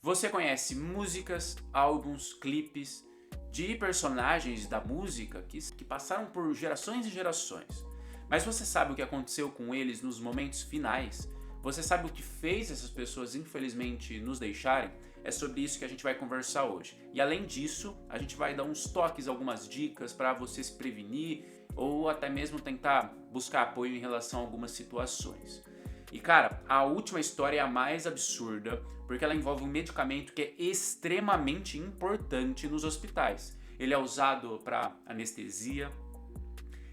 Você conhece músicas, álbuns, clipes de personagens da música que passaram por gerações e gerações. Mas você sabe o que aconteceu com eles nos momentos finais? Você sabe o que fez essas pessoas infelizmente nos deixarem? É sobre isso que a gente vai conversar hoje. E além disso, a gente vai dar uns toques, algumas dicas para você se prevenir ou até mesmo tentar buscar apoio em relação a algumas situações. E cara, a última história é a mais absurda, porque ela envolve um medicamento que é extremamente importante nos hospitais. Ele é usado para anestesia,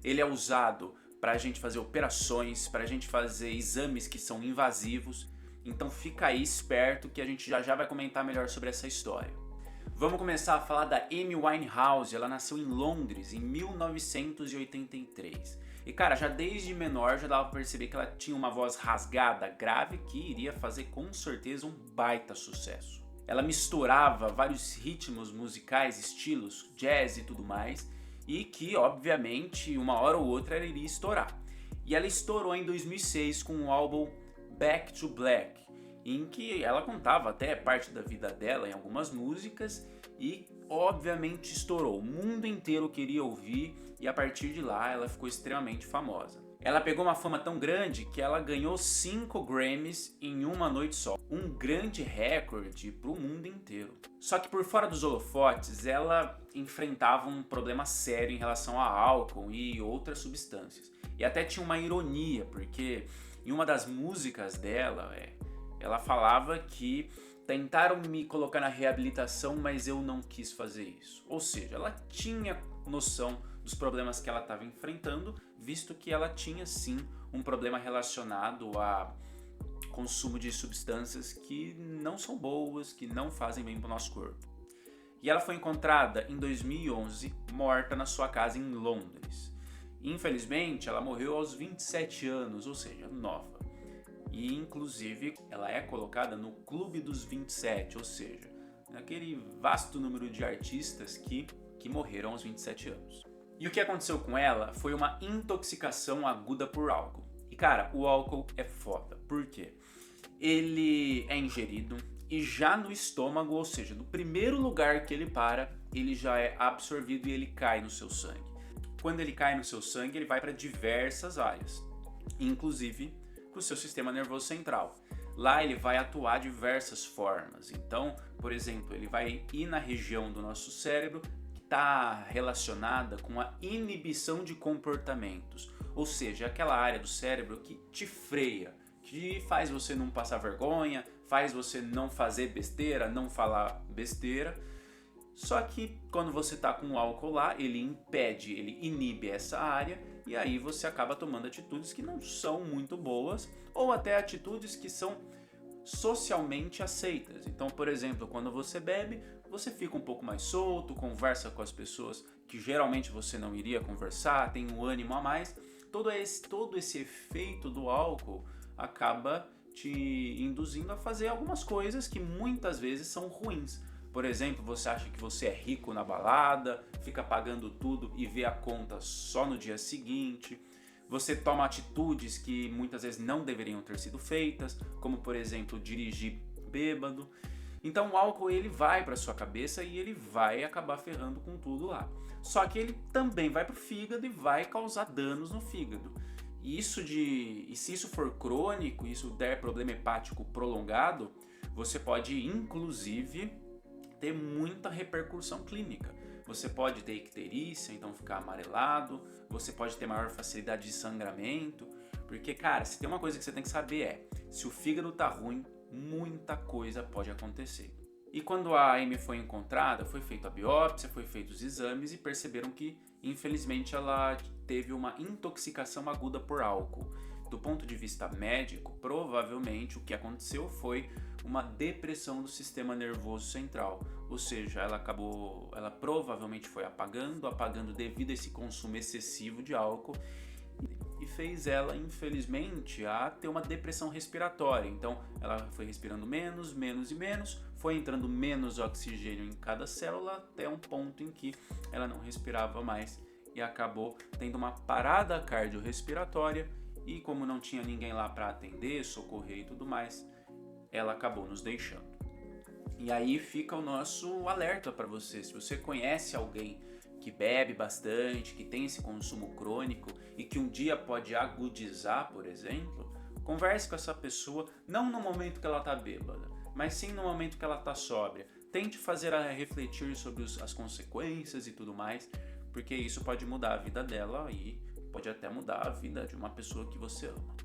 ele é usado para a gente fazer operações, para a gente fazer exames que são invasivos. Então fica aí esperto que a gente já vai comentar melhor sobre essa história. Vamos começar a falar da Amy Winehouse. Ela nasceu em Londres em 1983. E cara, já desde menor já dava pra perceber que ela tinha uma voz rasgada, grave, que iria fazer com certeza um baita sucesso. Ela misturava vários ritmos musicais, estilos, jazz e tudo mais, e que obviamente uma hora ou outra ela iria estourar. E ela estourou em 2006 com o álbum Back to Black, em que ela contava até parte da vida dela em algumas músicas e obviamente estourou. O mundo inteiro queria ouvir e a partir de lá ela ficou extremamente famosa. Ela pegou uma fama tão grande que ela ganhou 5 Grammys em uma noite só. Um grande recorde para o mundo inteiro. Só que por fora dos holofotes, ela enfrentava um problema sério em relação a álcool e outras substâncias. E até tinha uma ironia, porque em uma das músicas dela, ela falava que tentaram me colocar na reabilitação, mas eu não quis fazer isso. Ou seja, ela tinha noção dos problemas que ela estava enfrentando, visto que ela tinha sim um problema relacionado a consumo de substâncias que não são boas, que não fazem bem para o nosso corpo. E ela foi encontrada em 2011, morta na sua casa em Londres. Infelizmente, ela morreu aos 27 anos, ou seja, nova. E inclusive ela é colocada no Clube dos 27, ou seja, naquele vasto número de artistas que morreram aos 27 anos. E o que aconteceu com ela foi uma intoxicação aguda por álcool. E cara, o álcool é foda. Por quê? Ele é ingerido e já no estômago, ou seja, no primeiro lugar que ele para, ele já é absorvido e ele cai no seu sangue. Quando ele cai no seu sangue, ele vai para diversas áreas, inclusive para o seu sistema nervoso central. Lá ele vai atuar de diversas formas. Então, por exemplo, ele vai ir na região do nosso cérebro que está relacionada com a inibição de comportamentos, ou seja, aquela área do cérebro que te freia, que faz você não passar vergonha, faz você não fazer besteira, não falar besteira. Só que quando você está com o álcool lá, ele impede, ele inibe essa área e aí você acaba tomando atitudes que não são muito boas ou até atitudes que são socialmente aceitas. Então, por exemplo, quando você bebe, você fica um pouco mais solto, conversa com as pessoas que geralmente você não iria conversar, tem um ânimo a mais. Todo esse efeito do álcool acaba te induzindo a fazer algumas coisas que muitas vezes são ruins. Por exemplo, você acha que você é rico na balada, fica pagando tudo e vê a conta só no dia seguinte. Você toma atitudes que muitas vezes não deveriam ter sido feitas, como por exemplo, dirigir bêbado. Então o álcool ele vai para sua cabeça e ele vai acabar ferrando com tudo lá. Só que ele também vai para o fígado e vai causar danos no fígado. E se isso for crônico, isso der problema hepático prolongado, você pode inclusive ter muita repercussão clínica. Você pode ter icterícia, então ficar amarelado, você pode ter maior facilidade de sangramento, porque cara, se tem uma coisa que você tem que saber se o fígado tá ruim, muita coisa pode acontecer. E quando a Amy foi encontrada, foi feita a biópsia, foi feitos os exames e perceberam que, infelizmente, ela teve uma intoxicação aguda por álcool. Do ponto de vista médico, provavelmente o que aconteceu foi uma depressão do sistema nervoso central, ou seja, ela provavelmente foi apagando devido a esse consumo excessivo de álcool e fez ela, infelizmente, a ter uma depressão respiratória. Então, ela foi respirando menos e menos, foi entrando menos oxigênio em cada célula até um ponto em que ela não respirava mais e acabou tendo uma parada cardiorrespiratória. E como não tinha ninguém lá para atender, socorrer e tudo mais, ela acabou nos deixando. E aí fica o nosso alerta para você. Se você conhece alguém que bebe bastante, que tem esse consumo crônico e que um dia pode agudizar, por exemplo, converse com essa pessoa, não no momento que ela está bêbada, mas sim no momento que ela está sóbria. Tente fazer ela refletir sobre as consequências e tudo mais, porque isso pode mudar a vida dela e pode até mudar a vida de uma pessoa que você ama.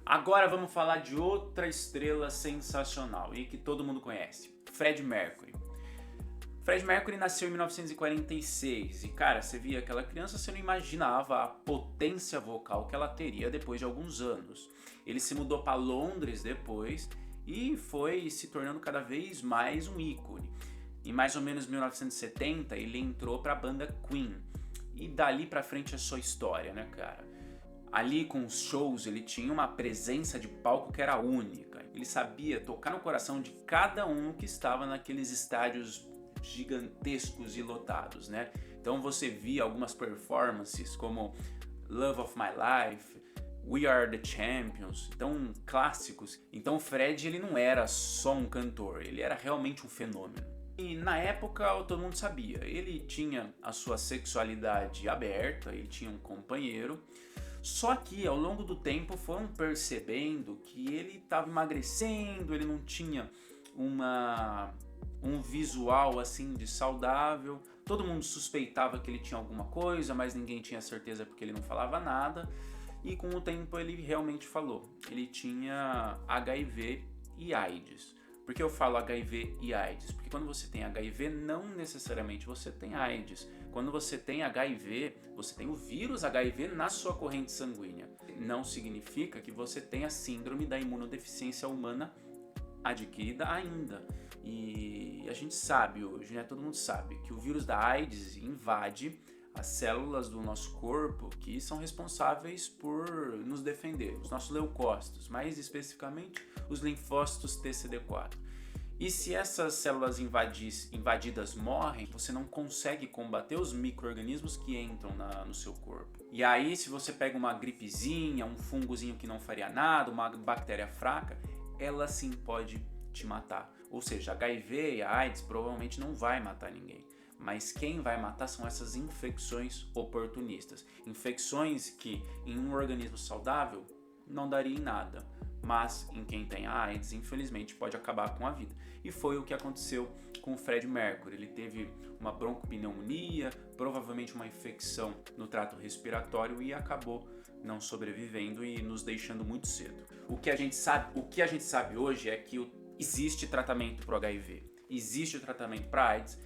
Agora vamos falar de outra estrela sensacional e que todo mundo conhece, Freddie Mercury. Freddie Mercury nasceu em 1946 e, cara, você via aquela criança, você não imaginava a potência vocal que ela teria depois de alguns anos. Ele se mudou para Londres depois e foi se tornando cada vez mais um ícone. Em mais ou menos 1970, ele entrou para a banda Queen e dali para frente é só história, né, cara? Ali com os shows ele tinha uma presença de palco que era única. Ele sabia tocar no coração de cada um que estava naqueles estádios gigantescos e lotados, né? Então você via algumas performances como Love of My Life, We Are the Champions, então clássicos. Então o Fred ele não era só um cantor, ele era realmente um fenômeno. E na época todo mundo sabia, ele tinha a sua sexualidade aberta, ele tinha um companheiro. Só que ao longo do tempo foram percebendo que ele estava emagrecendo, ele não tinha um visual assim de saudável. Todo mundo suspeitava que ele tinha alguma coisa, mas ninguém tinha certeza porque ele não falava nada. E com o tempo ele realmente falou. Ele tinha HIV e AIDS. Por que eu falo HIV e AIDS? Porque quando você tem HIV, não necessariamente você tem AIDS. Quando você tem HIV, você tem o vírus HIV na sua corrente sanguínea. Não significa que você tenha síndrome da imunodeficiência humana adquirida ainda. E a gente sabe hoje, né? Todo mundo sabe que o vírus da AIDS invade as células do nosso corpo que são responsáveis por nos defender, os nossos leucócitos, mais especificamente os linfócitos TCD4. E se essas células invadidas morrem, você não consegue combater os micro-organismos que entram no seu corpo. E aí, se você pega uma gripezinha, um fungozinho que não faria nada, uma bactéria fraca, ela sim pode te matar. Ou seja, HIV e a AIDS provavelmente não vai matar ninguém. Mas quem vai matar são essas infecções oportunistas. Infecções que em um organismo saudável não daria em nada, mas em quem tem a AIDS, infelizmente, pode acabar com a vida. E foi o que aconteceu com o Freddie Mercury. Ele teve uma broncopneumonia, provavelmente uma infecção no trato respiratório e acabou não sobrevivendo e nos deixando muito cedo. O que a gente sabe hoje é que existe tratamento para o HIV, existe o tratamento para a AIDS.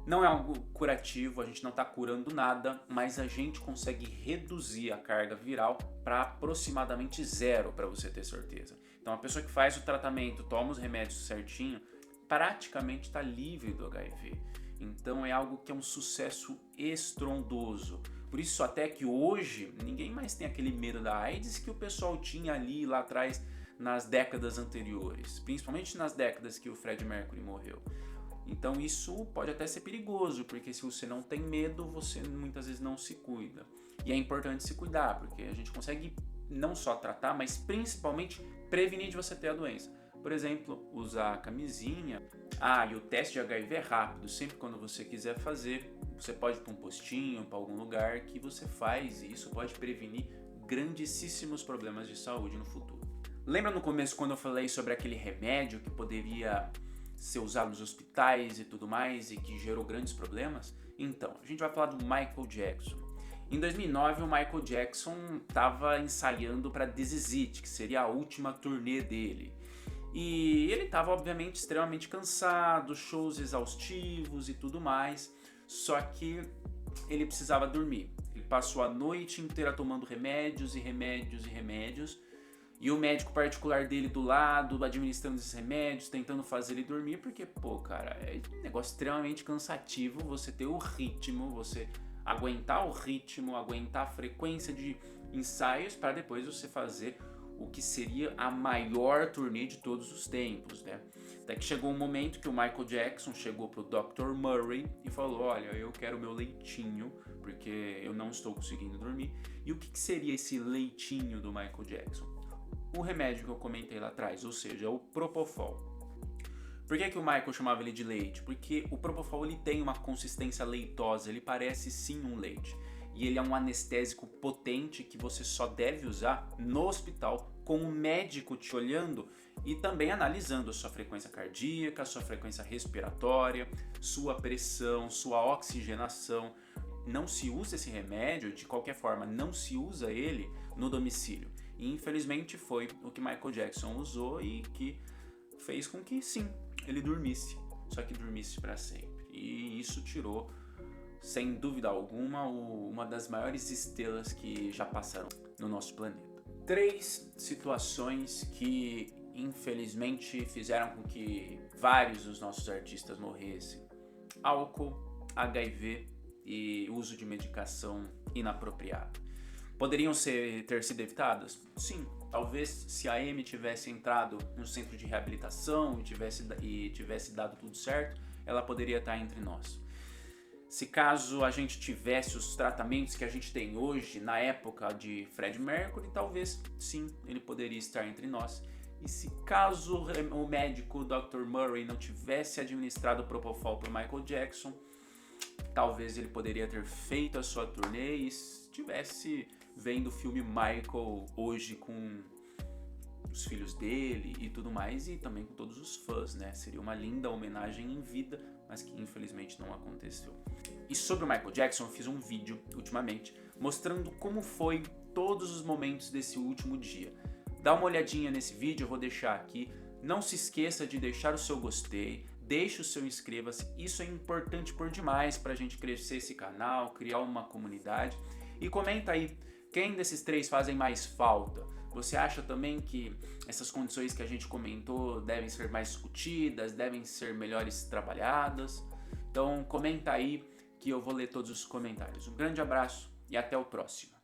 Não é algo curativo, a gente não está curando nada, mas a gente consegue reduzir a carga viral para aproximadamente zero, para você ter certeza. Então a pessoa que faz o tratamento, toma os remédios certinho, praticamente está livre do HIV. Então é algo que é um sucesso estrondoso. Por isso até que hoje ninguém mais tem aquele medo da AIDS que o pessoal tinha ali lá atrás nas décadas anteriores, principalmente nas décadas que o Freddie Mercury morreu. Então isso pode até ser perigoso, porque se você não tem medo, você muitas vezes não se cuida. E é importante se cuidar, porque a gente consegue não só tratar, mas principalmente prevenir de você ter a doença. Por exemplo, usar camisinha. E o teste de HIV é rápido, sempre quando você quiser fazer, você pode ir para um postinho, para algum lugar que você faz, e isso pode prevenir grandíssimos problemas de saúde no futuro. Lembra no começo quando eu falei sobre aquele remédio que poderia ser usado nos hospitais e tudo mais e que gerou grandes problemas? Então, a gente vai falar do Michael Jackson. Em 2009, o Michael Jackson estava ensaiando para This Is It, que seria a última turnê dele. E ele estava, obviamente, extremamente cansado, shows exaustivos e tudo mais, só que ele precisava dormir. Ele passou a noite inteira tomando remédios e remédios e remédios, e o médico particular dele do lado, administrando esses remédios, tentando fazer ele dormir, porque, cara, é um negócio extremamente cansativo você ter o ritmo, você aguentar o ritmo, aguentar a frequência de ensaios para depois você fazer o que seria a maior turnê de todos os tempos, né? Até que chegou um momento que o Michael Jackson chegou pro Dr. Murray e falou: olha, eu quero meu leitinho, porque eu não estou conseguindo dormir. E o que seria esse leitinho do Michael Jackson? O remédio que eu comentei lá atrás, ou seja, o Propofol. Por que o Michael chamava ele de leite? Porque o Propofol ele tem uma consistência leitosa, ele parece sim um leite. E ele é um anestésico potente que você só deve usar no hospital com o médico te olhando e também analisando a sua frequência cardíaca, sua frequência respiratória, sua pressão, sua oxigenação. Não se usa esse remédio, de qualquer forma, não se usa ele no domicílio. E infelizmente foi o que Michael Jackson usou e que fez com que sim, ele dormisse, só que dormisse para sempre. E isso tirou, sem dúvida alguma, uma das maiores estrelas que já passaram no nosso planeta. 3 situações que infelizmente fizeram com que vários dos nossos artistas morressem: álcool, HIV e uso de medicação inapropriada. Poderiam ter sido evitadas? Sim. Talvez se a Amy tivesse entrado no centro de reabilitação e tivesse dado tudo certo, ela poderia estar entre nós. Se caso a gente tivesse os tratamentos que a gente tem hoje, na época de Freddie Mercury, talvez sim, ele poderia estar entre nós. E se caso o médico Dr. Murray não tivesse administrado o Propofol para Michael Jackson, talvez ele poderia ter feito a sua turnê e estivesse vendo o filme Michael hoje com os filhos dele e tudo mais, e também com todos os fãs, né? Seria uma linda homenagem em vida, mas que infelizmente não aconteceu. E sobre o Michael Jackson, eu fiz um vídeo ultimamente mostrando como foi todos os momentos desse último dia. Dá uma olhadinha nesse vídeo, eu vou deixar aqui. Não se esqueça de deixar o seu gostei, deixe o seu inscreva-se, isso é importante por demais para a gente crescer esse canal, criar uma comunidade. E comenta aí, quem desses 3 fazem mais falta? Você acha também que essas condições que a gente comentou devem ser mais discutidas, devem ser melhores trabalhadas? Então comenta aí que eu vou ler todos os comentários. Um grande abraço e até o próximo.